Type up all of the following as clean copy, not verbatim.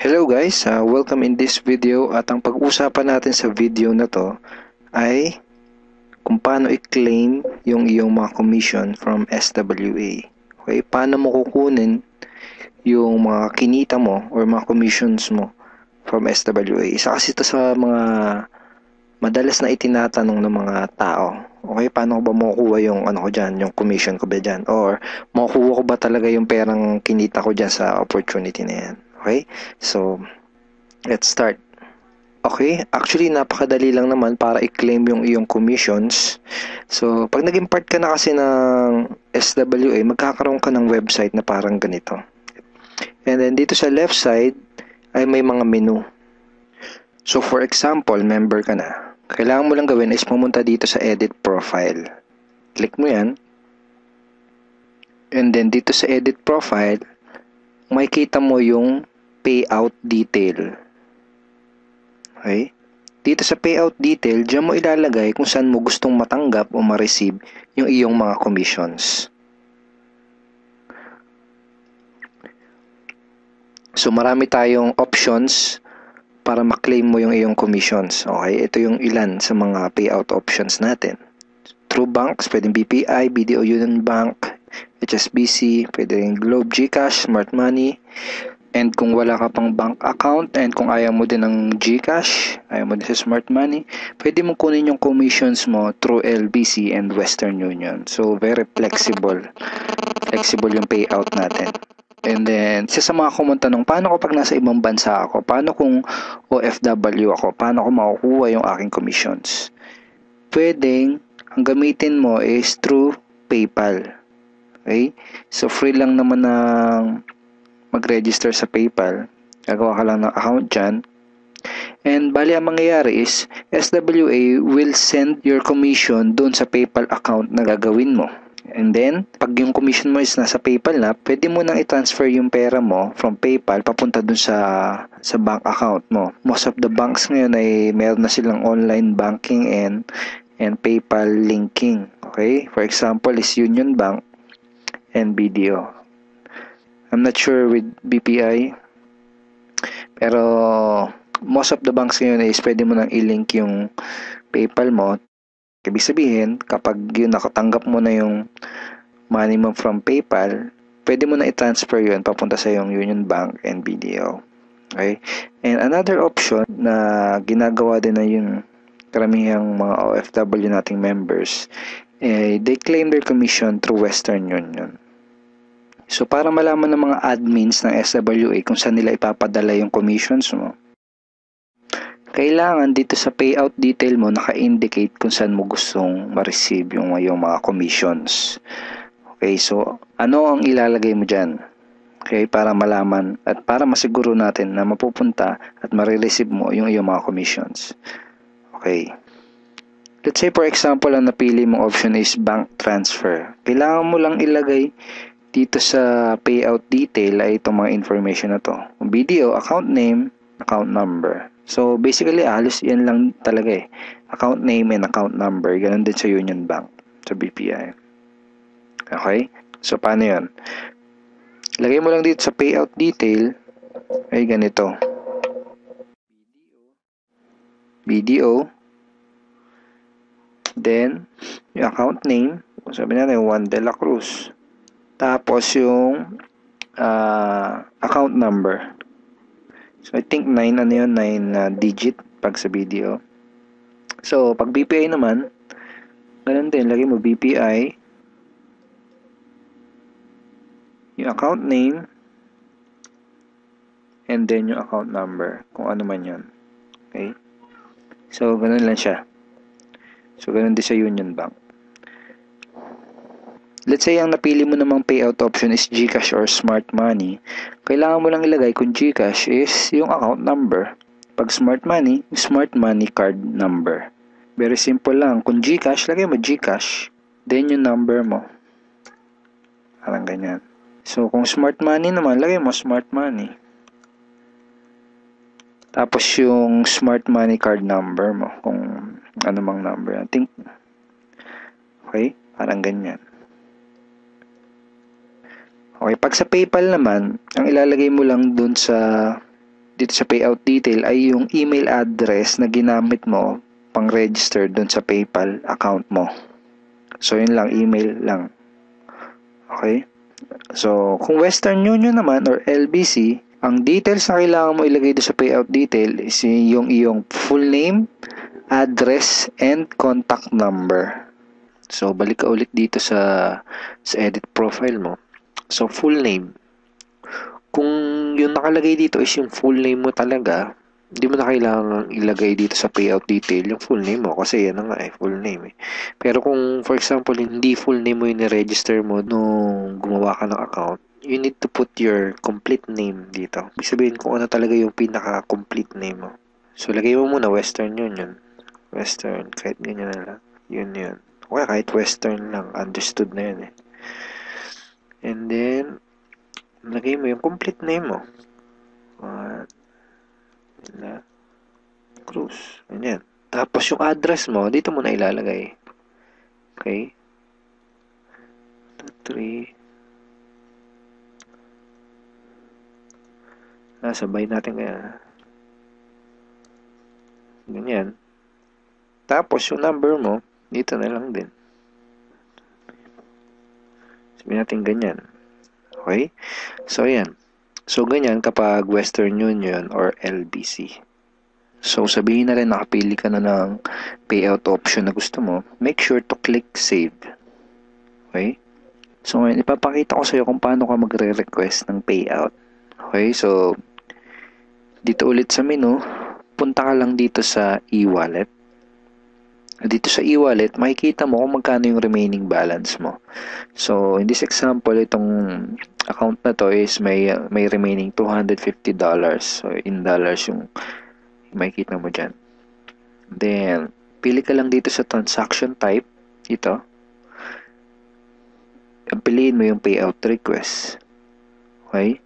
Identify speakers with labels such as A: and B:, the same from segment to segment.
A: Hello guys, welcome in this video at ang pag-usapan natin sa video na to ay kung paano i-claim yung iyong mga commission from SWA. Okay, paano mo kukunin yung mga kinita mo or mga commissions mo from SWA. Isa kasi ito sa mga madalas na itinatanong ng mga tao. Okay, paano ko ba makukuha yung ano ko dyan, yung commission ko ba dyan? Or makukuha ko ba talaga yung perang kinita ko dyan sa opportunity na yan? Okay, so let's start. Okay, actually napakadali lang naman para i-claim yung iyong commissions. So, pag naging part ka na kasi ng SWA, magkakaroon ka ng website na parang ganito. And then dito sa left side ay may mga menu. So, for example, member ka na. Kailangan mo lang gawin is pumunta dito sa edit profile. Click mo yan. And then dito sa edit profile, makikita mo yung payout detail. Okay? Dito sa payout detail, diyan mo ilalagay kung saan mo gustong matanggap o ma-receive yung iyong mga commissions. So, marami tayong options para ma-claim mo yung iyong commissions. Okay? Ito yung ilan sa mga payout options natin. Through banks, pwedeng BPI, BDO Union Bank, HSBC, pwedeng Globe, GCash, Smart Money. And kung wala ka pang bank account and kung ayaw mo din ng GCash, ayaw mo din sa Smart Money, pwede mo kunin yung commissions mo through LBC and Western Union. So, very flexible. Flexible yung payout natin. And then, isa sa mga kumuntanong, paano ko pag nasa ibang bansa ako? Paano kung OFW ako? Paano ko makukuha yung aking commissions? Pwedeng, ang gamitin mo is through PayPal. Okay? So, free lang naman ng mag-register sa PayPal. Gagawa ka lang ng account dyan. And bali ang mangyayari is SWA will send your commission doon sa PayPal account na gagawin mo. And then, pag yung commission mo is nasa PayPal na, pwede mo nang i-transfer yung pera mo from PayPal papunta doon sa bank account mo. Most of the banks ngayon ay meron na silang online banking and PayPal linking. Okay? For example, is Union Bank and BDO. I'm not sure with BPI. Pero most of the banks ngayon is pwede mo nang i-link yung PayPal mo. Ibig sabihin, kapag yun nakatanggap mo na yung money mo from PayPal, pwede mo na i-transfer yun papunta sa yung Union Bank and BDO. Okay? And another option na ginagawa din na yung karamihang mga OFW nating members, they claim their commission through Western Union. So, para malaman ng mga admins ng SWA kung saan nila ipapadala yung commissions mo, kailangan dito sa payout detail mo naka-indicate kung saan mo gustong ma-receive yung mga commissions. Okay, so ano ang ilalagay mo dyan? Okay, para malaman at para masiguro natin na mapupunta at ma-receive mo yung iyong mga commissions. Okay. Let's say for example, ang napili mong option is bank transfer. Kailangan mo lang ilagay dito sa payout detail ay itong mga information na to. BDO, account name, account number. So, basically, halos yan lang talaga eh. Account name and account number. Ganun din sa Union Bank, sa BPI. Okay? So, paano yan? Lagay mo lang dito sa payout detail ay ganito. BDO. Then, yung account name. Sabi natin, Juan de la Cruz. Tapos yung account number. So, I think 9 digit pag sa BDO. So, pag BPI naman, ganun din, lagay mo BPI, yung account name, and then yung account number, kung ano man yun. Okay? So, ganun lang siya. So, ganun din sa Union Bank. Let's say ang napili mo namang payout option is GCash or Smart Money. Kailangan mo lang ilagay kung GCash is yung account number. Pag Smart Money, Smart Money card number. Very simple lang. Kung GCash, lagay mo GCash. Then yung number mo. Parang ganyan. So kung Smart Money naman, lagay mo Smart Money. Tapos yung Smart Money card number mo. Kung ano mang number. I think. Okay? Parang ganyan. Okay, pag sa PayPal naman, ang ilalagay mo lang dun sa dito sa payout detail ay yung email address na ginamit mo pang-register dun sa PayPal account mo. So, yun lang, email lang. Okay? So, kung Western Union naman or LBC, ang details na kailangan mo ilagay doon sa payout detail is yung iyong full name, address, and contact number. So, balik ka ulit dito sa edit profile mo. So, full name. Kung yung nakalagay dito is yung full name mo talaga, hindi mo na kailangan ilagay dito sa payout detail yung full name mo kasi yan na nga full name eh. Pero kung for example hindi full name mo yung ni-register mo nung gumawa ka ng account, you need to put your complete name dito. Ibig sabihin kung ano talaga yung pinaka-complete name mo. So lagay mo muna Western Union. Western, kahit ganyan na lang. Yun. Okay, kahit Western lang, understood na yun eh. And then, lagay mo yung complete name mo. Cruz. Ganyan. Tapos yung address mo, dito mo na ilalagay. Okay? 3. Sabay natin kaya. Ganyan. Tapos yung number mo, dito na lang din. Sabihin natin ganyan. Okay? So, yan. So, ganyan kapag Western Union or LBC. So, sabihin na rin nakapili ka na ng payout option na gusto mo, make sure to click save. Okay? So, ngayon, ipapakita ko sa iyo kung paano ka magre-request ng payout. Okay? So, dito ulit sa menu, punta ka lang dito sa e-wallet. Dito sa e-wallet, makikita mo kung magkano yung remaining balance mo. So, in this example, itong account na to is may remaining $250. So, in dollars yung makikita mo dyan. Then, pili ka lang dito sa transaction type. Ito. Piliin mo yung payout request. Okay?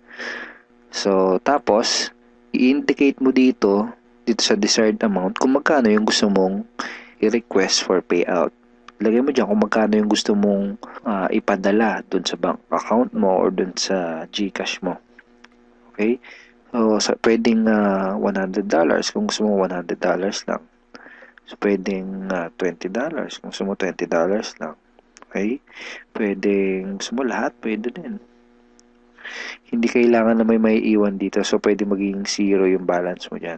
A: So, tapos, i-indicate mo dito sa desired amount, kung magkano yung gusto mong i-request for payout. Lagay mo dyan kung magkano yung gusto mong ipadala dun sa bank account mo or dun sa GCash mo. Okay? So, pwedeng $100 kung gusto mo $100 lang. So, pwedeng $20 kung gusto mo $20 lang. Okay? Pwedeng gusto mo lahat, pwede din. Hindi kailangan na may iwan dito. So, pwede maging 0 yung balance mo dyan.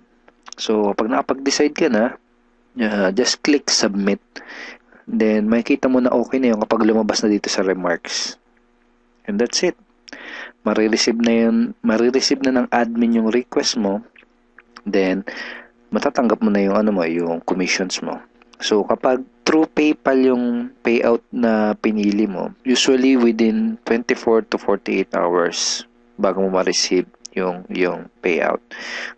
A: So, pag nakapag-decide ka na, just click submit. Then, makikita mo na okay na yun kapag lumabas na dito sa remarks. And that's it. Marireceive na ng admin yung request mo. Then, matatanggap mo na yung yung commissions mo. So, kapag through PayPal yung payout na pinili mo, usually within 24 to 48 hours bago mo ma-receive yung payout.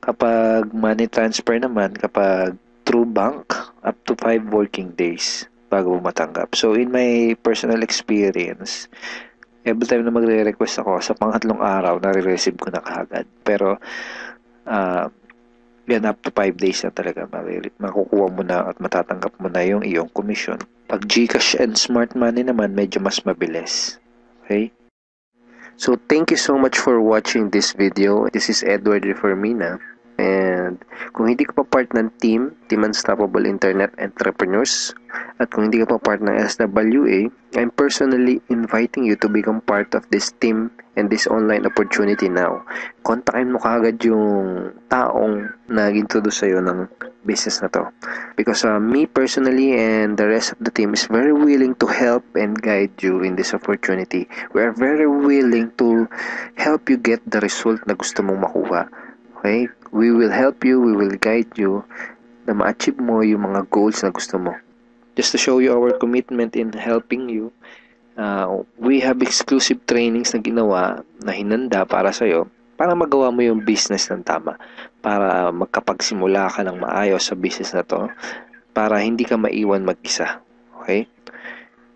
A: Kapag money transfer naman, kapag through bank, up to 5 working days bago mo matanggap. So, in my personal experience, every time na magre-request ako, sa pangatlong araw, nare-receive ko na kaagad. Pero, yan, up to 5 days na talaga makukuha mo na at matatanggap mo na yung iyong commission. Pag GCash and Smart Money naman, medyo mas mabilis. Okay? So, thank you so much for watching this video. This is Edward Reformina. And kung hindi ka pa part ng Team Unstoppable Internet Entrepreneurs, at kung hindi ka pa part ng SWA, I'm personally inviting you to become part of this team and this online opportunity now. Kontakin mo kaagad yung taong nag-introduce sa'yo ng business na to. Because me personally and the rest of the team is very willing to help and guide you in this opportunity. We are very willing to help you get the result na gusto mong makuha. Okay? We will help you, we will guide you na ma-achieve mo yung mga goals na gusto mo. Just to show you our commitment in helping you, we have exclusive trainings na ginawa na hinanda para sa'yo para magawa mo yung business ng tama, para magkapagsimula ka ng maayos sa business na to, para hindi ka maiwan mag-isa. Okay?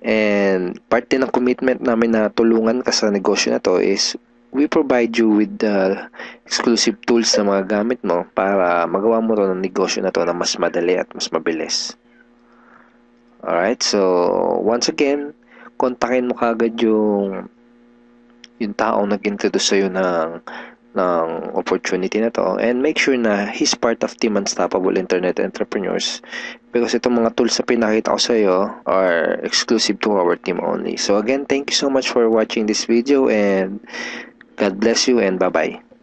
A: And part din ng commitment namin na tulungan ka sa negosyo na to is we provide you with the exclusive tools na mga gamit mo para magawa mo ito ng negosyo na to na mas madali at mas mabilis. Alright, so once again, kontakin mo kagad yung taong nag-introduce sa'yo ng ng opportunity na to, and make sure na he's part of Team Unstoppable Internet Entrepreneurs, because itong mga tools na pinakita ko sa iyo are exclusive to our team only. So again, thank you so much for watching this video, and God bless you, and bye-bye.